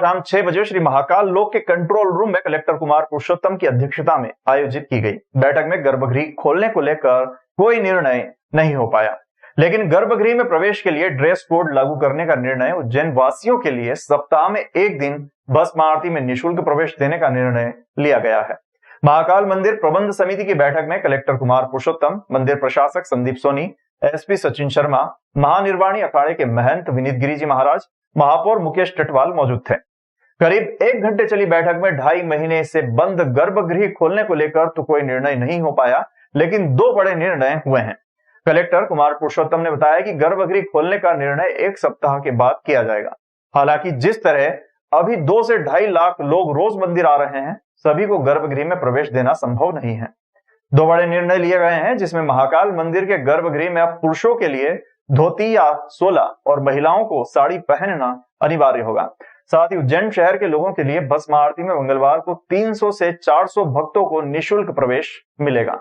शाम 6 बजे श्री महाकाल लोक के कंट्रोल रूम में कलेक्टर कुमार पुरुषोत्तम की अध्यक्षता में आयोजित की गई बैठक में गर्भगृह खोलने को लेकर कोई निर्णय नहीं हो पाया, लेकिन गर्भगृह में प्रवेश के लिए ड्रेस कोड लागू करने का निर्णय उज्जैन वासियों के लिए सप्ताह में एक दिन भस्म आरती में निःशुल्क प्रवेश देने का निर्णय लिया गया है। महाकाल मंदिर प्रबंध समिति की बैठक में कलेक्टर कुमार पुरुषोत्तम, मंदिर प्रशासक संदीप सोनी, एसपी सचिन शर्मा, महानिर्वाणी अखाड़े के महंत विनीत गिरी जी महाराज, महापौर मुकेश टटवाल मौजूद थे। करीब 1 घंटे चली बैठक में 2.5 महीने से बंद गर्भगृह खोलने को लेकर तो कोई निर्णय नहीं हो पाया, लेकिन 2 बड़े निर्णय हुए हैं। कलेक्टर कुमार पुरुषोत्तम ने बताया कि गर्भगृह खोलने का निर्णय 1 सप्ताह के बाद किया जाएगा। हालांकि जिस तरह अभी 2 से 2.5 लाख लोग रोज मंदिर आ रहे हैं, सभी को गर्भगृह में प्रवेश देना संभव नहीं है। 2 बड़े निर्णय लिए गए हैं, जिसमें महाकाल मंदिर के गर्भगृह में अब पुरुषों के लिए धोती या सोला और महिलाओं को साड़ी पहनना अनिवार्य होगा। साथ ही उज्जैन शहर के लोगों के लिए भस्म आरती में मंगलवार को 300 से 400 भक्तों को निःशुल्क प्रवेश मिलेगा।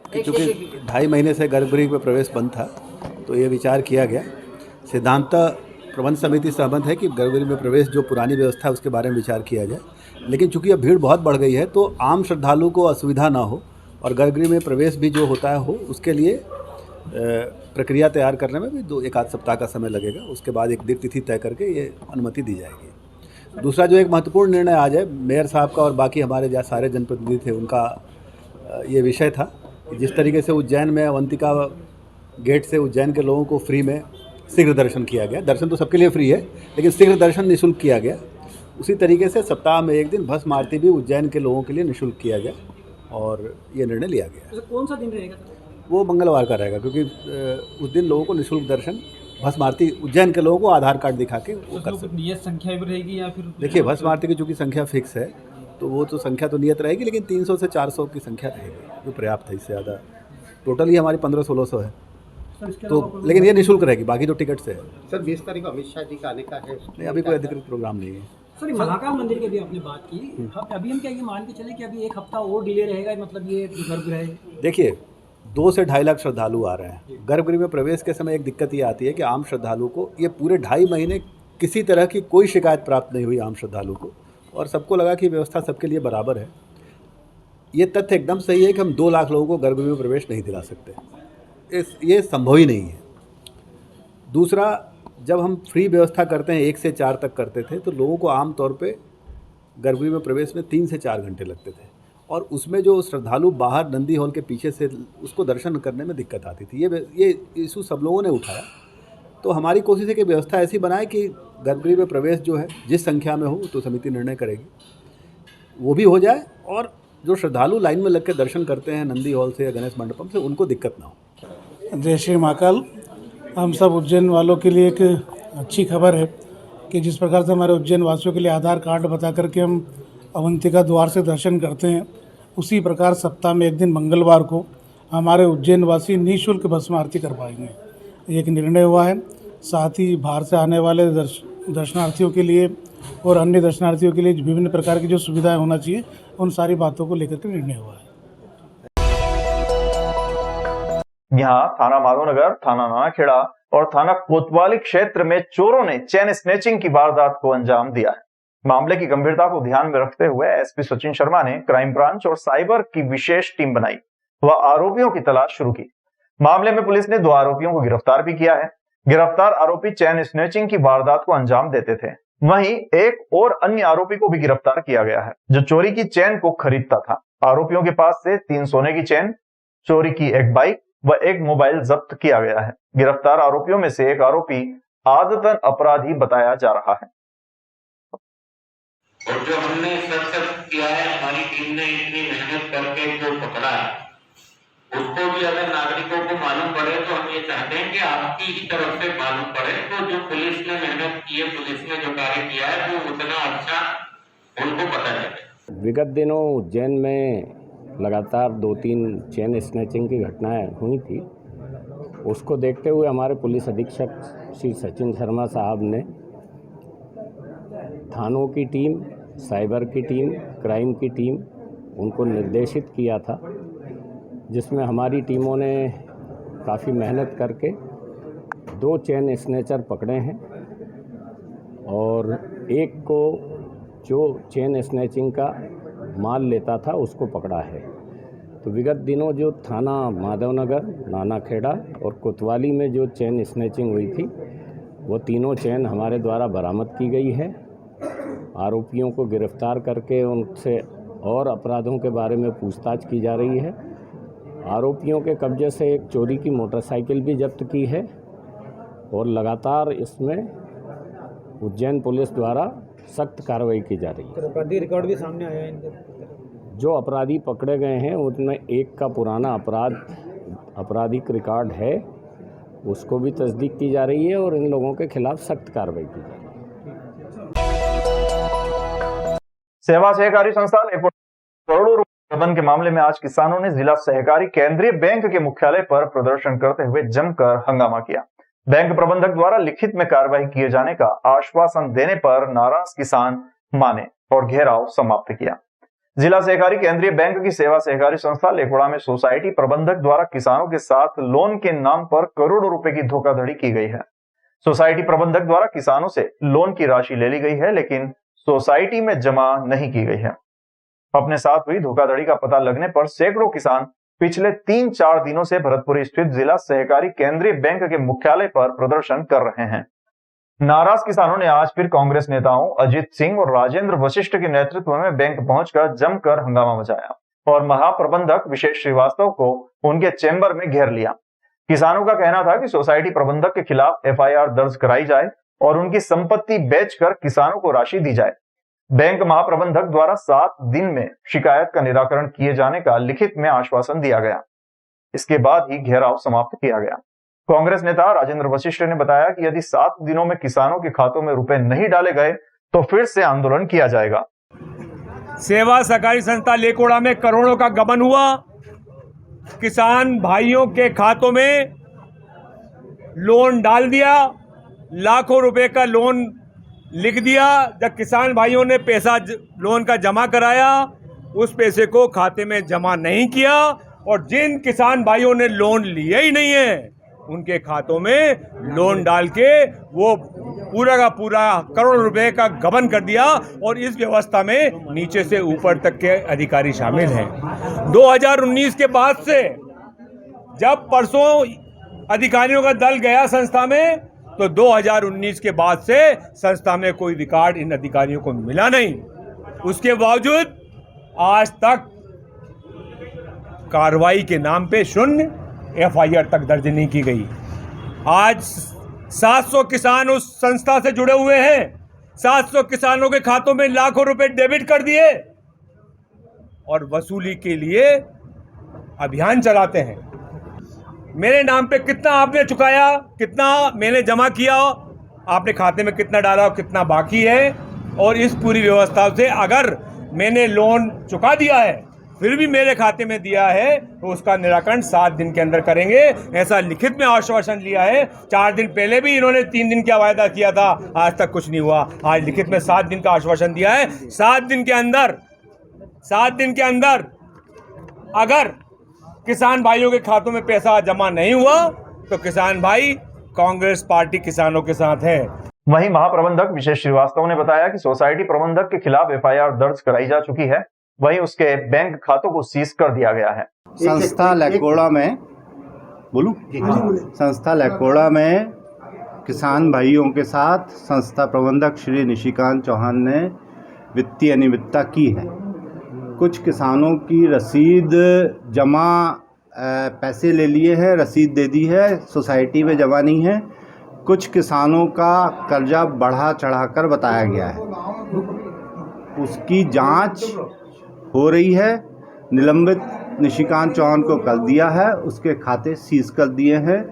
क्योंकि 2.5 महीने से गर्भगृह में प्रवेश बंद था, तो ये विचार किया गया। सिद्धांत प्रबंध समिति सहमत है कि गर्भगृह में प्रवेश जो पुरानी व्यवस्था है उसके बारे में विचार किया जाए, लेकिन चूंकि अब भीड़ बहुत बढ़ गई है तो आम श्रद्धालु को असुविधा ना हो और गर्भगृह में प्रवेश भी जो होता है हो, उसके लिए प्रक्रिया तैयार करने में भी 1 आध सप्ताह का समय लगेगा। उसके बाद एक दिन तिथि तय करके ये अनुमति दी जाएगी। दूसरा जो एक महत्वपूर्ण निर्णय आज है, मेयर साहब का और बाकी हमारे जो सारे जनप्रतिनिधि थे उनका ये विषय था कि जिस तरीके से उज्जैन में अवंतिका गेट से उज्जैन के लोगों को फ्री में शीघ्र दर्शन किया गया, दर्शन तो सबके लिए फ्री है लेकिन शीघ्र दर्शन निःशुल्क किया गया, उसी तरीके से सप्ताह में एक दिन भस्म आरती भी उज्जैन के लोगों के लिए निःशुल्क किया गया और ये निर्णय लिया गया। कौन सा दिन रहेगा? वो मंगलवार का रहेगा, क्योंकि उस दिन लोगों को निःशुल्क दर्शन भस्म आरती उज्जैन के लोगों को आधार कार्ड दिखा के वो कर सकते। नियत संख्या भी रहेगी या फिर? देखिए, भस्म आरती की चूँकि संख्या फिक्स है तो वो तो संख्या तो नियत रहेगी, लेकिन 300 से 400 की संख्या रहेगी जो पर्याप्त है। इससे ज़्यादा टोटल ही हमारी 1500-1600 है तो, लेकिन ये निःशुल्क रहेगी, बाकी तो टिकट से है। सर 20 तारीख को अमित शाह जी का आने का है? नहीं, अभी कोई अधिकृत प्रोग्राम नहीं है। सर महाकाल मंदिर की भी आपने बात की, अभी हम क्या ये मान के चले कि अभी 1 हफ्ता और डिले रहेगा, मतलब ये गर्भगृह? देखिए, 2 से 2.5 लाख श्रद्धालु आ रहे हैं। गर्भगृह में प्रवेश के समय एक दिक्कत ये आती है कि आम श्रद्धालु को ये पूरे 2.5 महीने किसी तरह की कोई शिकायत प्राप्त नहीं हुई आम श्रद्धालु को, और सबको लगा कि व्यवस्था सबके लिए बराबर है। ये तथ्य एकदम सही है कि हम 2 लाख लोगों को गर्भगृह में प्रवेश नहीं दिला सकते, ये संभव ही नहीं है। दूसरा, जब हम फ्री व्यवस्था करते हैं 1 से 4 तक करते थे तो लोगों को आम तौर पे गर्भगृह में प्रवेश में 3 से 4 घंटे लगते थे, और उसमें जो श्रद्धालु बाहर नंदी हॉल के पीछे से उसको दर्शन करने में दिक्कत आती थी। ये इशू सब लोगों ने उठाया, तो हमारी कोशिश है कि व्यवस्था ऐसी बनाए कि गर्भगृह में प्रवेश जो है जिस संख्या में हो तो समिति निर्णय करेगी वो भी हो जाए, और जो श्रद्धालु लाइन में लग के दर्शन करते हैं नंदी हॉल से या गणेश मंडपम से, उनको दिक्कत ना हो। जय श्री महाकाल। हम सब उज्जैन वालों के लिए एक अच्छी खबर है कि जिस प्रकार से हमारे उज्जैन वासियों के लिए आधार कार्ड बता करके हम अवंतिका द्वार से दर्शन करते हैं, उसी प्रकार सप्ताह में एक दिन मंगलवार को हमारे उज्जैन वासी निःशुल्क भस्म आरती कर पाएंगे। एक निर्णय हुआ है। साथ ही बाहर से आने वाले दर्शनार्थियों के लिए और अन्य दर्शनार्थियों के लिए विभिन्न प्रकार की जो सुविधाएं होना चाहिए, उन सारी बातों को लेकर के निर्णय हुआ है। यहाँ थाना माधवनगर, थाना नानाखेड़ा और थाना कोतवाली क्षेत्र में चोरों ने चेन स्नैचिंग की वारदात को अंजाम दिया है। मामले की गंभीरता को ध्यान में रखते हुए एसपी सचिन शर्मा ने क्राइम ब्रांच और साइबर की विशेष टीम बनाई व आरोपियों की तलाश शुरू की। मामले में पुलिस ने 2 आरोपियों को गिरफ्तार भी किया है। गिरफ्तार आरोपी चेन स्नैचिंग की वारदात को अंजाम देते थे। वहीं एक और अन्य आरोपी को भी गिरफ्तार किया गया है जो चोरी की चेन को खरीदता था। आरोपियों के पास से 3 सोने की चेन, चोरी की एक बाइक व एक मोबाइल जब्त किया गया है। गिरफ्तार आरोपियों में से एक आरोपी आदतन अपराधी बताया जा रहा है। और जो हमने सब किया है, हमारी टीम ने इतनी मेहनत करके जो पकड़ा है, उसको भी अगर नागरिकों को मालूम पड़े तो हम ये चाहते हैं कि आपकी ही तरफ से मालूम पड़े। तो जो पुलिस ने मेहनत की है, पुलिस ने जो कार्य किया है, वो उतना अच्छा उनको पता चले। विगत दिनों उज्जैन में लगातार 2-3 चेन स्नैचिंग की घटनाएं हुई थी। उसको देखते हुए हमारे पुलिस अधीक्षक श्री सचिन शर्मा साहब ने थानों की टीम, साइबर की टीम, क्राइम की टीम उनको निर्देशित किया था, जिसमें हमारी टीमों ने काफ़ी मेहनत करके 2 चेन स्नैचर पकड़े हैं और एक को जो चेन स्नैचिंग का माल लेता था उसको पकड़ा है। तो विगत दिनों जो थाना माधवनगर, नानाखेड़ा और कोतवाली में जो चेन स्नैचिंग हुई थी, वो तीनों चेन हमारे द्वारा बरामद की गई है। आरोपियों को गिरफ्तार करके उनसे और अपराधों के बारे में पूछताछ की जा रही है। आरोपियों के कब्जे से एक चोरी की मोटरसाइकिल भी जब्त की है और लगातार इसमें उज्जैन पुलिस द्वारा सख्त कार्रवाई की जा रही है। अपराधी रिकॉर्ड भी सामने आया है इनके। जो अपराधी पकड़े गए हैं उनमें एक का पुराना आपराधिक रिकॉर्ड है, उसको भी तस्दीक की जा रही है और इन लोगों के खिलाफ सख्त कार्रवाई की जा रही है। सेवा सहकारी संस्था करोड़ों रुपए गबन के मामले में आज किसानों ने जिला सहकारी केंद्रीय बैंक के मुख्यालय पर प्रदर्शन करते हुए जमकर हंगामा किया। बैंक प्रबंधक द्वारा लिखित में कार्रवाई किए जाने का आश्वासन देने पर नाराज किसान माने और घेराव समाप्त किया। जिला सहकारी केंद्रीय बैंक की सेवा सहकारी संस्था लेखोड़ा में सोसाइटी प्रबंधक द्वारा किसानों के साथ लोन के नाम पर करोड़ों रुपए की धोखाधड़ी की गई है। सोसाइटी प्रबंधक द्वारा किसानों से लोन की राशि ले ली गई है, लेकिन सोसाइटी में जमा नहीं की गई है। अपने साथ हुई धोखाधड़ी का पता लगने पर सैकड़ों किसान पिछले 3-4 दिनों से भरतपुर स्थित जिला सहकारी केंद्रीय बैंक के मुख्यालय पर प्रदर्शन कर रहे हैं। नाराज किसानों ने आज फिर कांग्रेस नेताओं अजित सिंह और राजेंद्र वशिष्ठ के नेतृत्व में बैंक पहुंचकर जमकर हंगामा मचाया और महाप्रबंधक विशेष श्रीवास्तव को उनके चैम्बर में घेर लिया। किसानों का कहना था कि सोसाइटी प्रबंधक के खिलाफ एफआईआर दर्ज कराई जाए और उनकी संपत्ति बेचकर किसानों को राशि दी जाए। बैंक महाप्रबंधक द्वारा 7 दिन में शिकायत का निराकरण किए जाने का लिखित में आश्वासन दिया गया। इसके बाद ही घेराव समाप्त किया गया। कांग्रेस नेता राजेंद्र वशिष्ठ ने बताया कि यदि 7 दिनों में किसानों के खातों में रुपए नहीं डाले गए तो फिर से आंदोलन किया जाएगा। सेवा सहकारी संस्था लेकोड़ा में करोड़ों का गबन हुआ। किसान भाइयों के खातों में लोन डाल दिया, लाखों रुपए का लोन लिख दिया। जब किसान भाइयों ने पैसा लोन का जमा कराया, उस पैसे को खाते में जमा नहीं किया और जिन किसान भाइयों ने लोन लिया ही नहीं है उनके खातों में लोन डाल के वो पूरा का पूरा करोड़ रुपए का गबन कर दिया। और इस व्यवस्था में नीचे से ऊपर तक के अधिकारी शामिल हैं। 2019 के बाद से जब परसों अधिकारियों का दल गया संस्था में, तो 2019 के बाद से संस्था में कोई रिकॉर्ड इन अधिकारियों को मिला नहीं। उसके बावजूद आज तक कार्रवाई के नाम पे शून्य, एफआईआर तक दर्ज नहीं की गई। आज 700 किसान उस संस्था से जुड़े हुए हैं। 700 किसानों के खातों में लाखों रुपए डेबिट कर दिए और वसूली के लिए अभियान चलाते हैं। मेरे नाम पे कितना आपने चुकाया, कितना मैंने जमा किया, आपने खाते में कितना डाला और कितना बाकी है, और इस पूरी व्यवस्था से अगर मैंने लोन चुका दिया है फिर भी मेरे खाते में दिया है तो उसका निराकरण 7 दिन के अंदर करेंगे, ऐसा लिखित में आश्वासन लिया है। 4 दिन पहले भी इन्होंने 3 दिन का वायदा किया था, आज तक कुछ नहीं हुआ। आज लिखित में 7 दिन का आश्वासन दिया है। 7 दिन के अंदर अगर किसान भाइयों के खातों में पैसा जमा नहीं हुआ तो किसान भाई कांग्रेस पार्टी किसानों के साथ है। वहीं महाप्रबंधक विशेष श्रीवास्तव ने बताया कि सोसाइटी प्रबंधक के खिलाफ एफआईआर दर्ज कराई जा चुकी है, वहीं उसके बैंक खातों को सीज कर दिया गया है। संस्था लेकोड़ा में किसान भाइयों के साथ संस्था प्रबंधक श्री निशिकांत चौहान ने वित्तीय अनियमितता की है। कुछ किसानों की रसीद जमा पैसे ले लिए हैं, रसीद दे दी है, सोसाइटी में जमा नहीं है। कुछ किसानों का कर्जा बढ़ा चढ़ाकर बताया गया है, उसकी जांच हो रही है। निलंबित निशिकांत चौहान को कर दिया है, उसके खाते सीज कर दिए हैं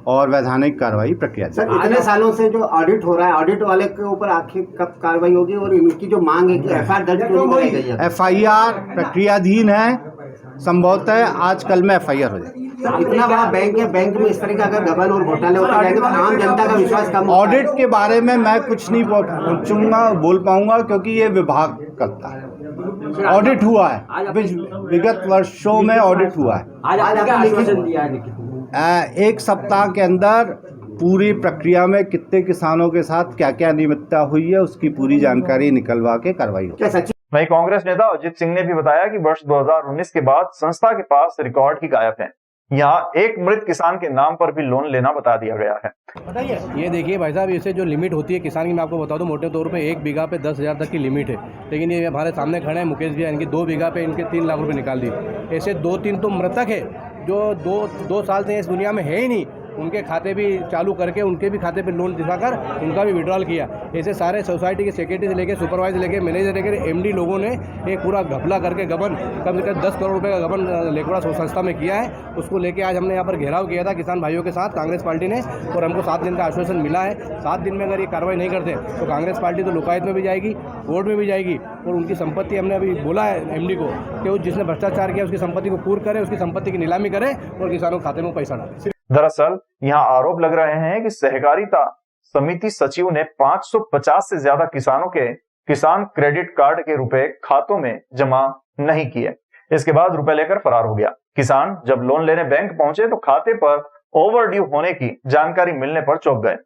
और वैधानिक कार्रवाई प्रक्रिया। सर, इतने सालों से जो ऑडिट हो रहा है, ऑडिट वाले के ऊपर आखिर कब कार्रवाई होगी और इनकी जो मांग है कि एफआईआर दर्ज क्यों नहीं कराई गई है? एफआईआर प्रक्रियाधीन है, संभवतः आज कल में एफआईआर हो जाएगी। इतना बड़ा बैंक है, बैंक में इस तरह का अगर गबन और घोटाले होते रहेंगे तो आम जनता का विश्वास कम होता है। ऑडिट के बारे में मैं कुछ नहीं बोल पाऊंगा क्योंकि ये विभाग करता है। ऑडिट हुआ है, विगत वर्षों में ऑडिट हुआ है। आज आपने आश्वासन दिया है? 1 सप्ताह के अंदर पूरी प्रक्रिया में कितने किसानों के साथ क्या क्या अनियमितता हुई है उसकी पूरी जानकारी निकलवा के कार्रवाई होगी। वहीं कांग्रेस नेता अजित सिंह ने भी बताया कि वर्ष 2019 के बाद संस्था के पास रिकॉर्ड ही गायब है। यहाँ एक मृत किसान के नाम पर भी लोन लेना बता दिया गया है। ये देखिए भाई साहब, इसे जो लिमिट होती है किसान की, मैं आपको बता दूं मोटे तौर पे 1 बीघा पे 10,000 तक की लिमिट है, लेकिन ये हमारे सामने खड़े हैं मुकेश भैया, इनकी 2 बीघा पे इनके 3 लाख रुपए निकाल दिए। ऐसे 2-3 तो मृतक है जो दो साल से इस दुनिया में है ही नहीं, उनके खाते भी चालू करके उनके भी खाते पे लोन दिखाकर उनका भी विड्रॉल किया। ऐसे सारे सोसाइटी के सेक्रेटरी से लेकर सुपरवाइजर लेकर मैनेजर लेकर एमडी लोगों ने एक पूरा घपला करके गबन कम से कम 10 करोड़ रुपए का गबन लेखोड़ा संस्था में किया है। उसको लेके आज हमने यहाँ पर घेराव किया था किसान भाइयों के साथ कांग्रेस पार्टी ने, और हमको 7 दिन का आश्वासन मिला है। 7 दिन में अगर ये कार्रवाई नहीं करते तो कांग्रेस पार्टी तो लोकायुक्त में भी जाएगी, कोर्ट में भी जाएगी, और उनकी संपत्ति हमने अभी बोला है एमडी को कि जिसने भ्रष्टाचार किया उसकी संपत्ति को पूर्ण करे, उसकी संपत्ति की नीलामी करे और किसानों के खाते में पैसा डाले। दरअसल यहाँ आरोप लग रहे हैं कि सहकारिता समिति सचिव ने 550 से ज्यादा किसानों के किसान क्रेडिट कार्ड के रुपए खातों में जमा नहीं किए। इसके बाद रुपए लेकर फरार हो गया। किसान जब लोन लेने बैंक पहुंचे तो खाते पर ओवरड्यू होने की जानकारी मिलने पर चौंक गए।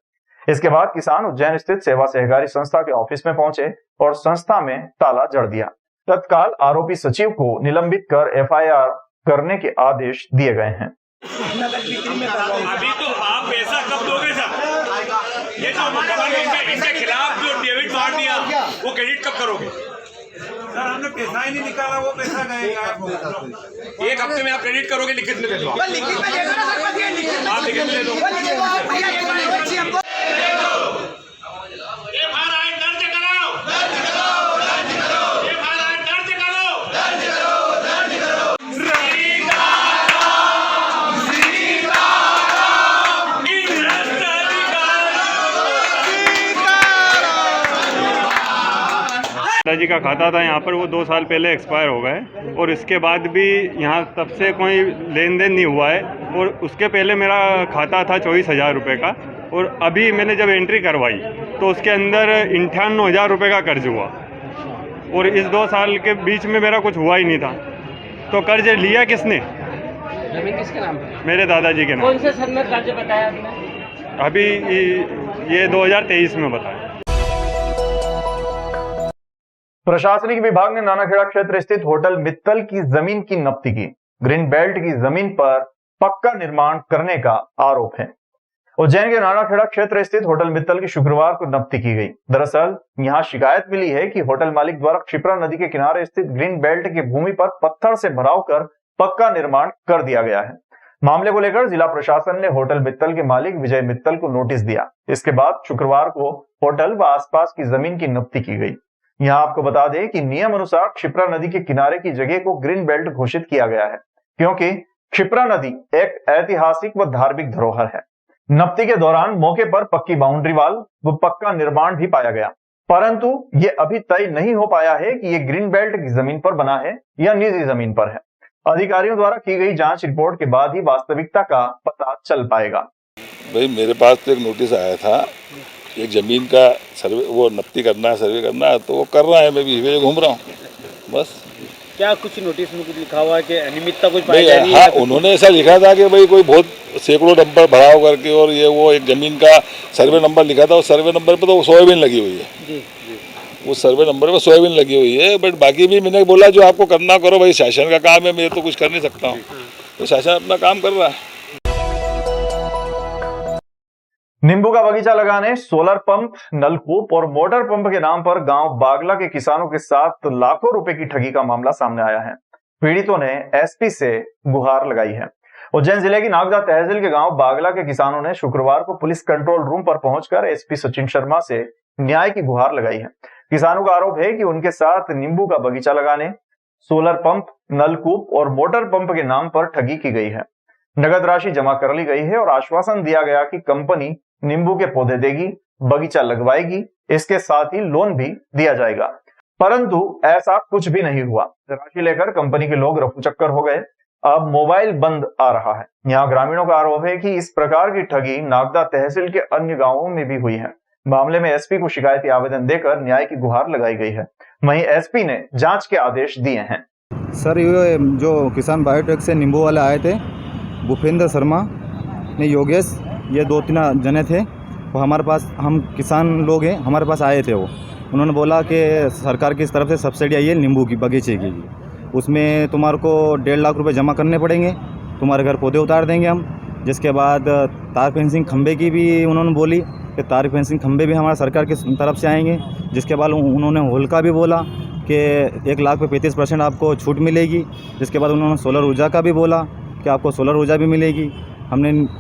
इसके बाद किसान उज्जैन स्थित सेवा सहकारी संस्था के ऑफिस में पहुंचे और संस्था में ताला जड़ दिया। तत्काल आरोपी सचिव को निलंबित कर FIR करने के आदेश दिए गए हैं। अभी तो आप पैसा कब दोगे सर? ये तो इनके खिलाफ जो डेबिट मार दिया वो क्रेडिट कब करोगे? सर हमने पैसा ही नहीं निकाला, वो पैसा गएगा। 1 हफ्ते में आप क्रेडिट करोगे, लिखित में दे दो। लिखित में दे दो, आप लिखित में दे दो। दादाजी का खाता था यहाँ पर, वो 2 साल पहले एक्सपायर हो गए और इसके बाद भी यहाँ तब से कोई लेन देन नहीं हुआ है। और उसके पहले मेरा खाता था 24,000 रुपये का, और अभी मैंने जब एंट्री करवाई तो उसके अंदर 58,000 रुपये का कर्ज हुआ, और इस 2 साल के बीच में मेरा कुछ हुआ ही नहीं था। तो कर्ज लिया किसने? जमीन किसके नाम पे? मेरे दादाजी के नाम। कौन से सन में कर्ज बताया आपने? अभी ये 2023 में बताया। प्रशासनिक विभाग ने नानाखेड़ा क्षेत्र स्थित होटल मित्तल की जमीन की नब्ती की। ग्रीन बेल्ट की जमीन पर पक्का निर्माण करने का आरोप है। उज्जैन के नानाखेड़ा क्षेत्र स्थित होटल मित्तल की शुक्रवार को नब्ती की गई। दरअसल यहां शिकायत मिली है कि होटल मालिक द्वारा क्षिप्रा नदी के किनारे स्थित ग्रीन बेल्ट की भूमि पर पत्थर से भराव कर पक्का निर्माण कर दिया गया है। मामले को लेकर जिला प्रशासन ने होटल मित्तल के मालिक विजय मित्तल को नोटिस दिया। इसके बाद शुक्रवार को होटल व आसपास की जमीन की नब्ती की गई। यहाँ आपको बता दें कि नियम अनुसार क्षिप्रा नदी के किनारे की जगह को ग्रीन बेल्ट घोषित किया गया है, क्योंकि क्षिप्रा नदी एक ऐतिहासिक व धार्मिक धरोहर है। नब्ती के दौरान मौके पर पक्की बाउंड्री वाल व पक्का निर्माण भी पाया गया, परंतु ये अभी तय नहीं हो पाया है कि ये ग्रीन बेल्ट की जमीन पर बना है या निजी जमीन पर है। अधिकारियों द्वारा की गई जांच रिपोर्ट के बाद ही वास्तविकता का पता चल पाएगा। भाई मेरे पास तो एक नोटिस आया था, एक जमीन का सर्वे, वो नब्ती करना है, सर्वे करना है, तो वो कर रहा है, मैं भी इसी घूम रहा हूँ बस। क्या कुछ नोटिस में कुछ लिखा हुआ है कि अनियमितता कुछ पाई जा रही है? हाँ, उन्होंने ऐसा लिखा था कि भाई कोई बहुत सैकड़ों नंबर भराव करके, और ये वो एक जमीन का सर्वे नंबर लिखा था, उस सर्वे नंबर पे तो सोयाबीन लगी हुई है जी। उस सर्वे नंबर पे सोयाबीन लगी हुई है। बट बाकी भी मैंने बोला जो आपको करना करो, भाई शासन का काम है, मैं तो कुछ कर नहीं सकता हूँ, तो शासन अपना काम कर रहा है। नींबू का बगीचा लगाने, सोलर पंप, नलकूप और मोटर पंप के नाम पर गांव बागला के किसानों के साथ लाखों रुपए की ठगी का मामला सामने आया है। पीड़ितों ने एसपी से गुहार लगाई है। उज्जैन जिले की नागदा तहसील के गांव बागला के किसानों ने शुक्रवार को पुलिस कंट्रोल रूम पर पहुंचकर एसपी सचिन शर्मा से न्याय की गुहार लगाई है। किसानों का आरोप है कि उनके साथ नींबू का बगीचा लगाने, सोलर पंप, नलकूप और मोटर पंप के नाम पर ठगी की गई है। नगद राशि जमा कर ली गई है और आश्वासन दिया गया कि कंपनी नींबू के पौधे देगी, बगीचा लगवाएगी, इसके साथ ही लोन भी दिया जाएगा, परंतु ऐसा कुछ भी नहीं हुआ। राशि लेकर कंपनी के लोग रफूचक्कर हो गए। अब मोबाइल बंद आ रहा है। यहाँ ग्रामीणों का आरोप है कि इस प्रकार की ठगी नागदा तहसील के अन्य गांवों में भी हुई है। मामले में एसपी को शिकायती आवेदन देकर न्याय की गुहार लगाई गई है। वहीं एसपी ने जांच के आदेश दिए हैं। सर, ये जो किसान बायोटेक से नींबू वाले आए थे, भूपेंद्र शर्मा ने योगेश ये 2-3 जने थे, वो हमारे पास, हम किसान लोग हैं, हमारे पास आए थे। वो उन्होंने बोला कि सरकार की तरफ से सब्सिडी आई है नींबू की बगीचे की, उसमें तुम्हारे को 1.5 लाख रुपए जमा करने पड़ेंगे, तुम्हारे घर पौधे उतार देंगे हम। जिसके बाद तार फेंसिंग खंबे की भी उन्होंने बोली कि तार फेंसिंग खंबे भी हमारा सरकार की तरफ से आएंगे। जिसके बाद उन्होंने होल का भी बोला कि 1 लाख पे 35% आपको छूट मिलेगी। जिसके बाद उन्होंने सोलर ऊर्जा का भी बोला कि आपको सोलर ऊर्जा भी मिलेगी।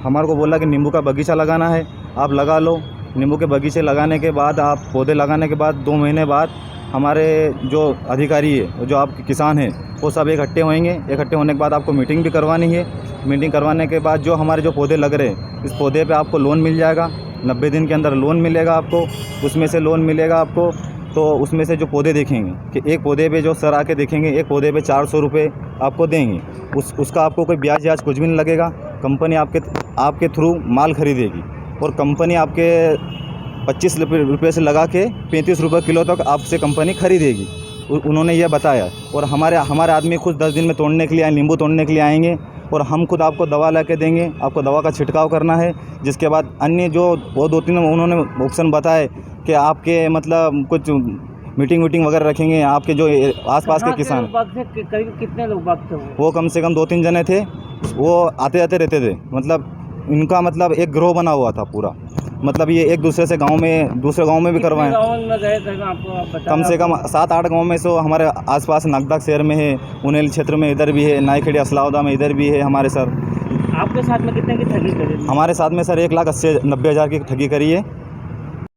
हमारे को बोला कि नींबू का बगीचा लगाना है, आप लगा लो। नींबू के बगीचे लगाने के बाद, आप पौधे लगाने के बाद 2 महीने बाद हमारे जो अधिकारी है, जो आप किसान हैं, वो सब इकट्ठे होंगे। इकट्ठे होने के बाद आपको मीटिंग भी करवानी है। मीटिंग करवाने के बाद जो हमारे जो पौधे लग रहे हैं, इस पौधे पे आपको लोन मिल जाएगा। 90 दिन के अंदर लोन मिलेगा आपको। उसमें से लोन मिलेगा आपको, तो उसमें से जो पौधे देखेंगे कि एक पौधे पे जो सर आके देखेंगे, एक पौधे पे 400 रुपये आपको देंगे। उसका आपको कोई ब्याज कुछ भी नहीं लगेगा। कंपनी आपके थ्रू माल खरीदेगी और कंपनी आपके 25 रुपये से लगा के 35 रुपये किलो तक आपसे कंपनी खरीदेगी। उन्होंने ये बताया। और हमारे आदमी खुद 10 दिन में तोड़ने के लिए नींबू तोड़ने के लिए आएंगे और हम खुद आपको दवा ला के देंगे। आपको दवा का छिड़काव करना है। जिसके बाद अन्य जो वो 2-3 उन्होंने ऑप्शन बताए कि आपके मतलब कुछ मीटिंग वगैरह रखेंगे। आपके जो आसपास के किसान, करीब कितने लोग बाग थे? वो कम से कम 2-3 जने थे। वो आते जाते रहते थे। मतलब इनका मतलब एक ग्रोह बना हुआ था पूरा। मतलब ये एक दूसरे से दूसरे गांव में भी करवाएं। कम से कम 7-8 गांव में। सो हमारे आसपास नागदा शहर में है, उनेल क्षेत्र में इधर भी है, नाईखेड़ी असलाउदा में इधर भी है हमारे सर। आपके साथ में कितने की ठगी करी? हमारे साथ में सर 1,80,90,000 की ठगी करी है।